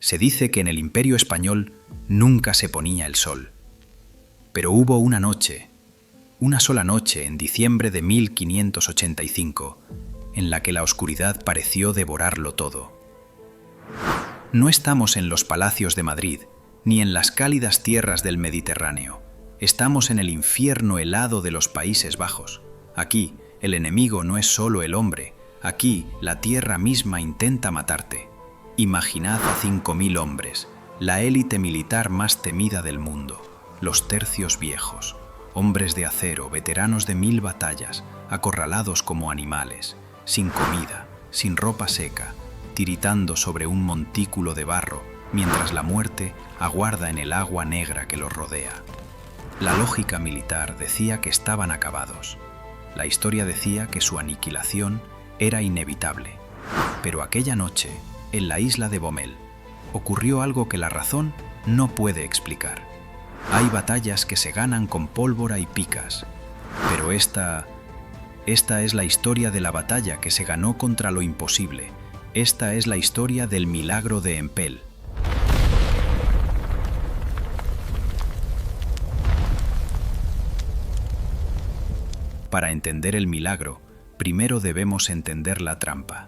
Se dice que en el Imperio Español nunca se ponía el sol. Pero hubo una noche, una sola noche en diciembre de 1585, en la que la oscuridad pareció devorarlo todo. No estamos en los palacios de Madrid, ni en las cálidas tierras del Mediterráneo. Estamos en el infierno helado de los Países Bajos. Aquí, el enemigo no es solo el hombre. Aquí, la tierra misma intenta matarte. Imaginad a 5.000 hombres, la élite militar más temida del mundo, los tercios viejos, hombres de acero, veteranos de 1000 batallas, acorralados como animales, sin comida, sin ropa seca, tiritando sobre un montículo de barro, mientras la muerte aguarda en el agua negra que los rodea. La lógica militar decía que estaban acabados. La historia decía que su aniquilación era inevitable. Pero aquella noche, en la isla de Bommel, ocurrió algo que la razón no puede explicar. Hay batallas que se ganan con pólvora y picas, pero esta es la historia de la batalla que se ganó contra lo imposible. Esta es la historia del milagro de Empel. Para entender el milagro, primero debemos entender la trampa.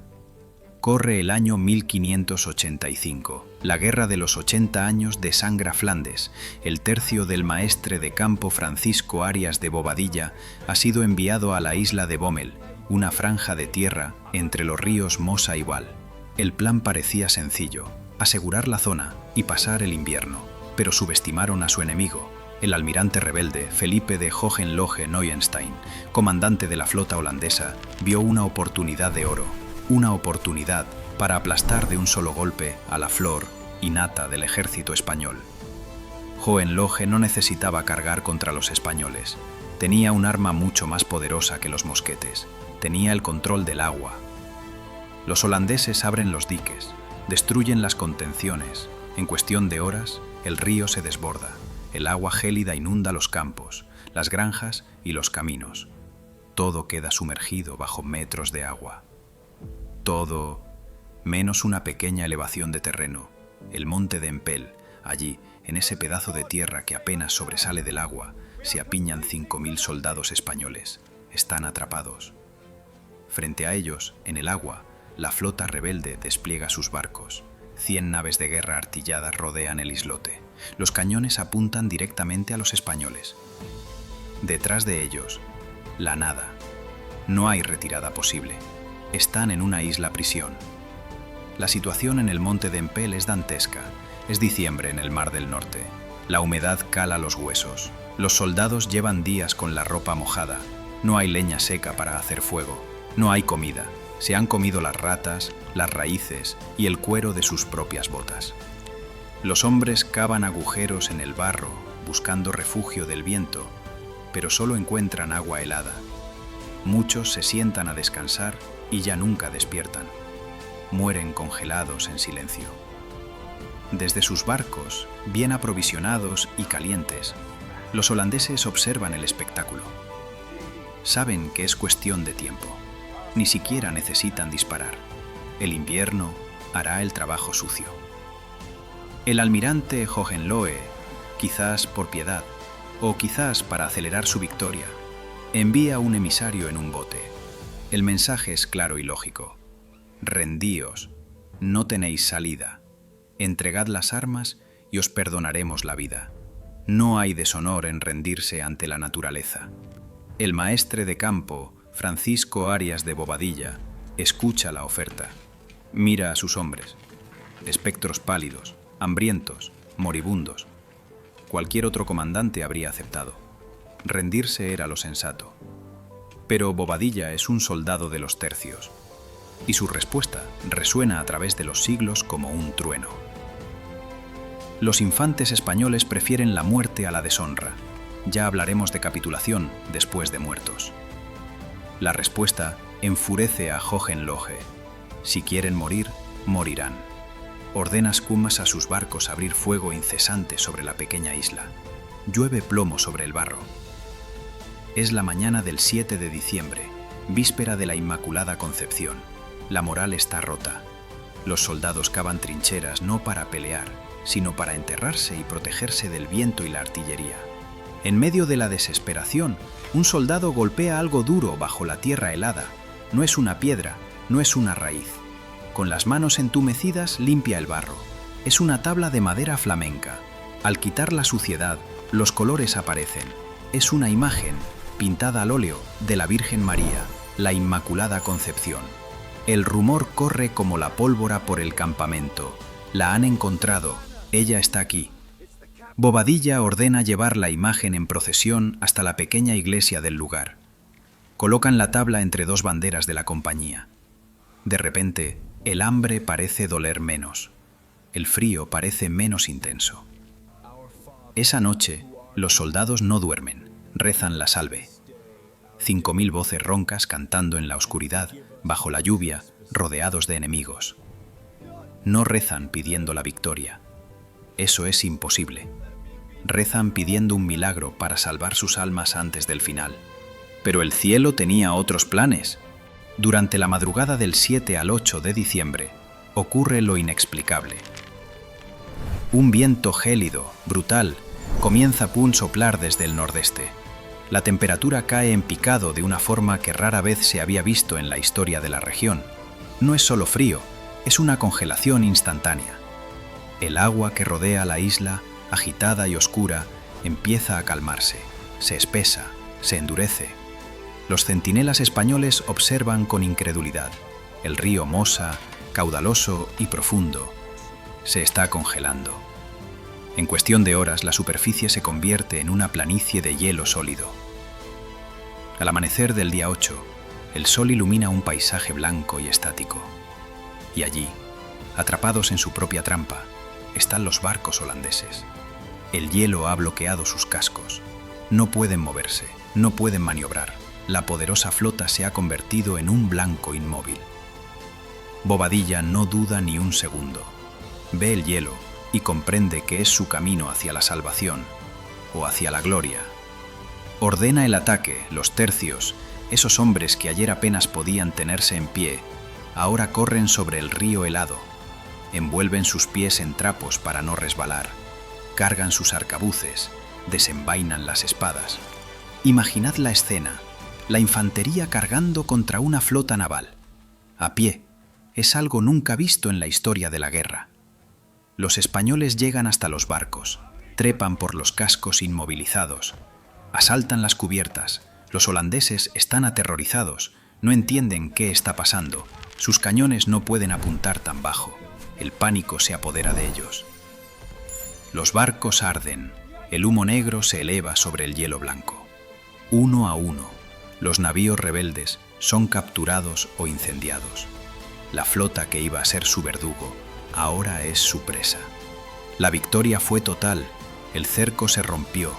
Corre el año 1585, la guerra de los 80 años desangra Flandes. El tercio del maestre de campo Francisco Arias de Bobadilla ha sido enviado a la isla de Bommel, una franja de tierra entre los ríos Mosa y Val. El plan parecía sencillo, asegurar la zona y pasar el invierno, pero subestimaron a su enemigo. El almirante rebelde Felipe de Hohenlohe-Neuenstein, comandante de la flota holandesa, vio una oportunidad de oro, una oportunidad para aplastar de un solo golpe a la flor y nata del ejército español. Hohenlohe no necesitaba cargar contra los españoles. Tenía un arma mucho más poderosa que los mosquetes. Tenía el control del agua. Los holandeses abren los diques, destruyen las contenciones. En cuestión de horas, el río se desborda. El agua gélida inunda los campos, las granjas y los caminos. Todo queda sumergido bajo metros de agua. Todo, menos una pequeña elevación de terreno, el monte de Empel. Allí, en ese pedazo de tierra que apenas sobresale del agua, se apiñan 5.000 soldados españoles. Están atrapados. Frente a ellos, en el agua, la flota rebelde despliega sus barcos. 100 naves de guerra artilladas rodean el islote. Los cañones apuntan directamente a los españoles. Detrás de ellos, la nada. No hay retirada posible. Están en una isla prisión. La situación en el monte de Empel es dantesca. Es diciembre en el Mar del Norte. La humedad cala los huesos. Los soldados llevan días con la ropa mojada. No hay leña seca para hacer fuego. No hay comida. Se han comido las ratas, las raíces y el cuero de sus propias botas. Los hombres cavan agujeros en el barro, buscando refugio del viento, pero solo encuentran agua helada. Muchos se sientan a descansar y ya nunca despiertan. Mueren congelados en silencio. Desde sus barcos, bien aprovisionados y calientes, los holandeses observan el espectáculo. Saben que es cuestión de tiempo. Ni siquiera necesitan disparar. El invierno hará el trabajo sucio. El almirante Hohenlohe, quizás por piedad, o quizás para acelerar su victoria, envía un emisario en un bote. El mensaje es claro y lógico. Rendíos, no tenéis salida. Entregad las armas y os perdonaremos la vida. No hay deshonor en rendirse ante la naturaleza. El maestre de campo, Francisco Arias de Bobadilla, escucha la oferta. Mira a sus hombres, espectros pálidos, hambrientos, moribundos. Cualquier otro comandante habría aceptado. Rendirse era lo sensato. Pero Bobadilla es un soldado de los tercios, y su respuesta resuena a través de los siglos como un trueno. Los infantes españoles prefieren la muerte a la deshonra. Ya hablaremos de capitulación después de muertos. La respuesta enfurece a Hohenlohe. Si quieren morir, morirán. Ordena Skumas a sus barcos abrir fuego incesante sobre la pequeña isla. Llueve plomo sobre el barro. Es la mañana del 7 de diciembre, víspera de la Inmaculada Concepción. La moral está rota. Los soldados cavan trincheras no para pelear, sino para enterrarse y protegerse del viento y la artillería. En medio de la desesperación, un soldado golpea algo duro bajo la tierra helada. No es una piedra, no es una raíz. Con las manos entumecidas limpia el barro. Es una tabla de madera flamenca. Al quitar la suciedad, los colores aparecen. Es una imagen, pintada al óleo, de la Virgen María, la Inmaculada Concepción. El rumor corre como la pólvora por el campamento. La han encontrado, ella está aquí. Bobadilla ordena llevar la imagen en procesión hasta la pequeña iglesia del lugar. Colocan la tabla entre dos banderas de la compañía. De repente, el hambre parece doler menos. El frío parece menos intenso. Esa noche, los soldados no duermen, rezan la salve. 5000 voces roncas cantando en la oscuridad, bajo la lluvia, rodeados de enemigos. No rezan pidiendo la victoria. Eso es imposible. Rezan pidiendo un milagro para salvar sus almas antes del final. Pero el cielo tenía otros planes. Durante la madrugada del 7 al 8 de diciembre, ocurre lo inexplicable. Un viento gélido, brutal, comienza a soplar desde el nordeste. La temperatura cae en picado de una forma que rara vez se había visto en la historia de la región. No es solo frío, es una congelación instantánea. El agua que rodea la isla, agitada y oscura, empieza a calmarse, se espesa, se endurece. Los centinelas españoles observan con incredulidad. El río Mosa, caudaloso y profundo, se está congelando. En cuestión de horas, la superficie se convierte en una planicie de hielo sólido. Al amanecer del día 8, el sol ilumina un paisaje blanco y estático. Y allí, atrapados en su propia trampa, están los barcos holandeses. El hielo ha bloqueado sus cascos. No pueden moverse, no pueden maniobrar. La poderosa flota se ha convertido en un blanco inmóvil. Bobadilla no duda ni un segundo. Ve el hielo y comprende que es su camino hacia la salvación o hacia la gloria. Ordena el ataque, los tercios, esos hombres que ayer apenas podían tenerse en pie, ahora corren sobre el río helado. Envuelven sus pies en trapos para no resbalar. Cargan sus arcabuces, desenvainan las espadas. Imaginad la escena, la infantería cargando contra una flota naval. A pie, es algo nunca visto en la historia de la guerra. Los españoles llegan hasta los barcos, trepan por los cascos inmovilizados, asaltan las cubiertas. Los holandeses están aterrorizados, no entienden qué está pasando. Sus cañones no pueden apuntar tan bajo. El pánico se apodera de ellos. Los barcos arden, el humo negro se eleva sobre el hielo blanco. Uno a uno, los navíos rebeldes son capturados o incendiados. La flota que iba a ser su verdugo, ahora es su presa. La victoria fue total, el cerco se rompió,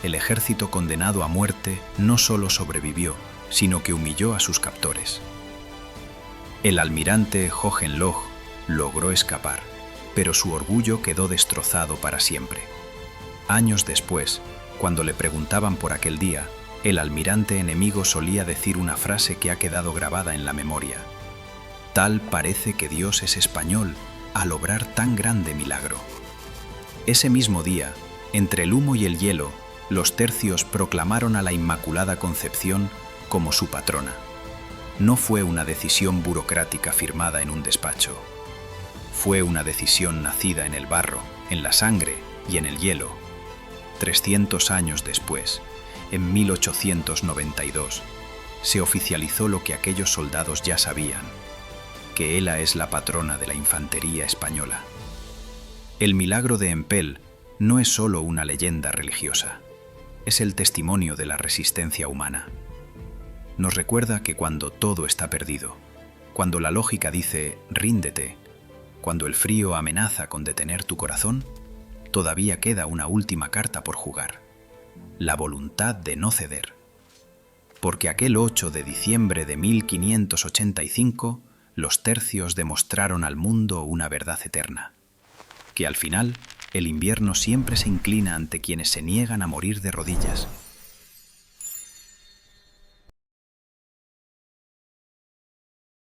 el ejército condenado a muerte no solo sobrevivió, sino que humilló a sus captores. El almirante Hohenlohe logró escapar, pero su orgullo quedó destrozado para siempre. Años después, cuando le preguntaban por aquel día, el almirante enemigo solía decir una frase que ha quedado grabada en la memoria. Tal parece que Dios es español al obrar tan grande milagro. Ese mismo día, entre el humo y el hielo, los tercios proclamaron a la Inmaculada Concepción como su patrona. No fue una decisión burocrática firmada en un despacho. Fue una decisión nacida en el barro, en la sangre y en el hielo. 300 años después, en 1892, se oficializó lo que aquellos soldados ya sabían, que ella es la patrona de la infantería española. El milagro de Empel no es solo una leyenda religiosa, es el testimonio de la resistencia humana. Nos recuerda que cuando todo está perdido, cuando la lógica dice «ríndete», cuando el frío amenaza con detener tu corazón, todavía queda una última carta por jugar, la voluntad de no ceder. Porque aquel 8 de diciembre de 1585, los tercios demostraron al mundo una verdad eterna, que al final el invierno siempre se inclina ante quienes se niegan a morir de rodillas.